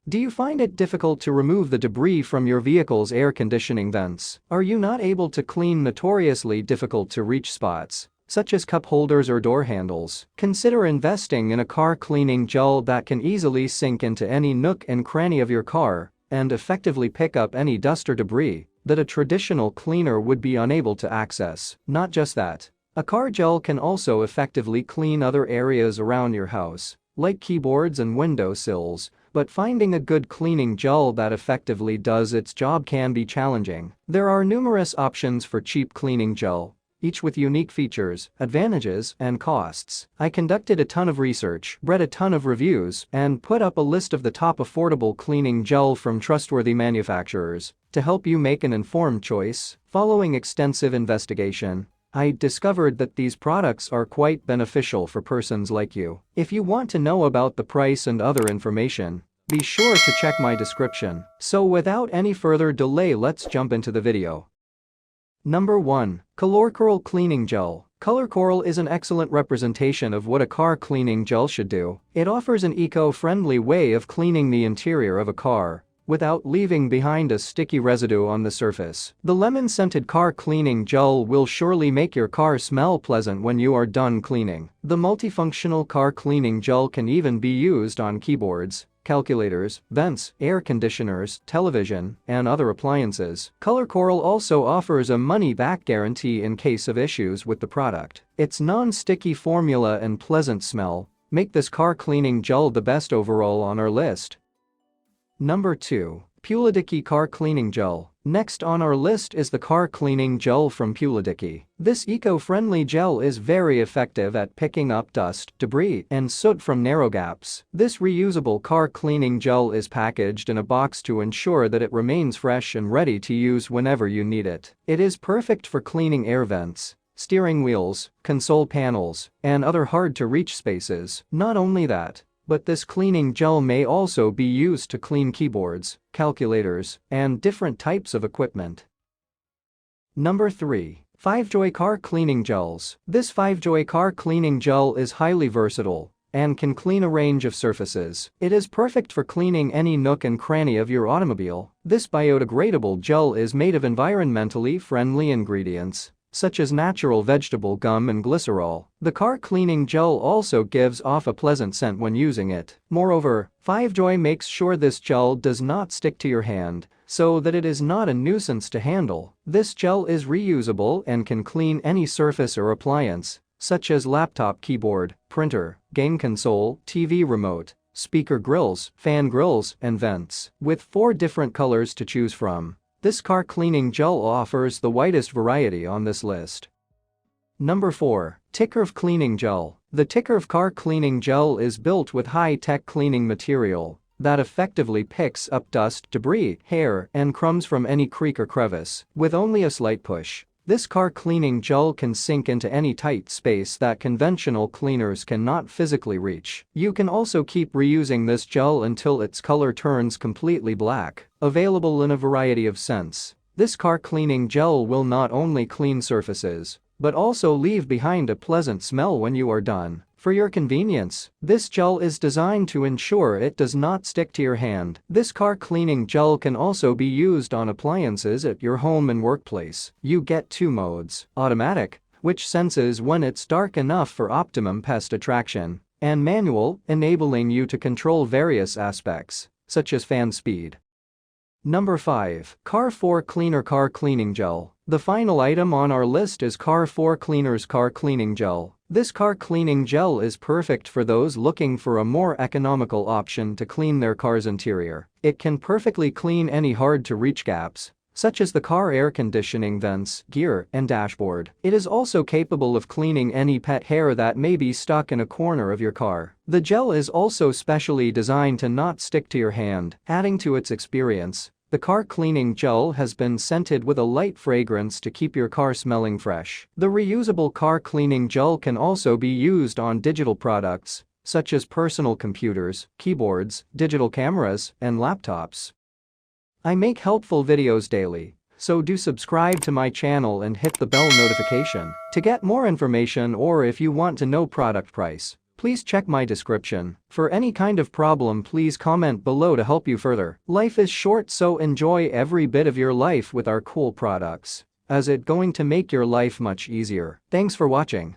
Do you find it difficult to remove the debris from your vehicle's air conditioning vents? Are you not able to clean notoriously difficult to reach spots, such as cup holders or door handles? Consider investing in a car cleaning gel that can easily sink into any nook and cranny of your car and effectively pick up any dust or debris that a traditional cleaner would be unable to access. Not just that, a car gel can also effectively clean other areas around your house, like keyboards and window sills, but finding a good cleaning gel that effectively does its job can be challenging. There are numerous options for cheap cleaning gel, each with unique features, advantages, and costs. I conducted a ton of research, read a ton of reviews, and put up a list of the top affordable cleaning gel from trustworthy manufacturers to help you make an informed choice. Following extensive investigation, I discovered that these products are quite beneficial for persons like you. If you want to know about the price and other information, be sure to check my description. So without any further delay, let's jump into the video. Number 1. COLORCORAL Cleaning Gel. COLORCORAL is an excellent representation of what a car cleaning gel should do. It offers an eco-friendly way of cleaning the interior of a car without leaving behind a sticky residue on the surface. The lemon-scented car cleaning gel will surely make your car smell pleasant when you are done cleaning. The multifunctional car cleaning gel can even be used on keyboards, calculators, vents, air conditioners, television, and other appliances. COLORCORAL also offers a money-back guarantee in case of issues with the product. Its non-sticky formula and pleasant smell make this car cleaning gel the best overall on our list. Number 2. PULIDIKI Car Cleaning Gel. Next on our list is the car cleaning gel from PULIDIKI. This eco-friendly gel is very effective at picking up dust, debris, and soot from narrow gaps. This reusable car cleaning gel is packaged in a box to ensure that it remains fresh and ready to use whenever you need it. It is perfect for cleaning air vents, steering wheels, console panels, and other hard-to-reach spaces. Not only that, but this cleaning gel may also be used to clean keyboards, calculators, and different types of equipment. Number 3. FiveJoy Car Cleaning Gels. This FiveJoy Car Cleaning Gel is highly versatile and can clean a range of surfaces. It is perfect for cleaning any nook and cranny of your automobile. This biodegradable gel is made of environmentally friendly ingredients such as natural vegetable gum and glycerol. The car cleaning gel also gives off a pleasant scent when using it. Moreover, FiveJoy makes sure this gel does not stick to your hand, so that it is not a nuisance to handle. This gel is reusable and can clean any surface or appliance, such as laptop keyboard, printer, game console, TV remote, speaker grills, fan grills, and vents. With 4 different colors to choose from, this car cleaning gel offers the widest variety on this list. Number 4. TICARVE Cleaning Gel. The TICARVE Car Cleaning Gel is built with high-tech cleaning material that effectively picks up dust, debris, hair, and crumbs from any creak or crevice. With only a slight push, this car cleaning gel can sink into any tight space that conventional cleaners cannot physically reach. You can also keep reusing this gel until its color turns completely black. Available in a variety of scents, this car cleaning gel will not only clean surfaces, but also leave behind a pleasant smell when you are done. For your convenience, this gel is designed to ensure it does not stick to your hand. This car cleaning gel can also be used on appliances at your home and workplace. You get 2 modes: automatic, which senses when it's dark enough for optimum pest attraction, and manual, enabling you to control various aspects, such as fan speed. Number 5. KAR4KLEANER Car Cleaning Gel. The final item on our list is KAR4KLEANER's Car Cleaning Gel. This car cleaning gel is perfect for those looking for a more economical option to clean their car's interior. It can perfectly clean any hard-to-reach gaps, such as the car air conditioning vents, gear, and dashboard. It is also capable of cleaning any pet hair that may be stuck in a corner of your car. The gel is also specially designed to not stick to your hand, adding to its experience. The car cleaning gel has been scented with a light fragrance to keep your car smelling fresh. The reusable car cleaning gel can also be used on digital products, such as personal computers, keyboards, digital cameras, and laptops. I make helpful videos daily, so do subscribe to my channel and hit the bell notification to get more information, or if you want to know product price, please check my description. For any kind of problem, please comment below to help you further. Life is short, so enjoy every bit of your life with our cool products, as it going to make your life much easier. Thanks for watching.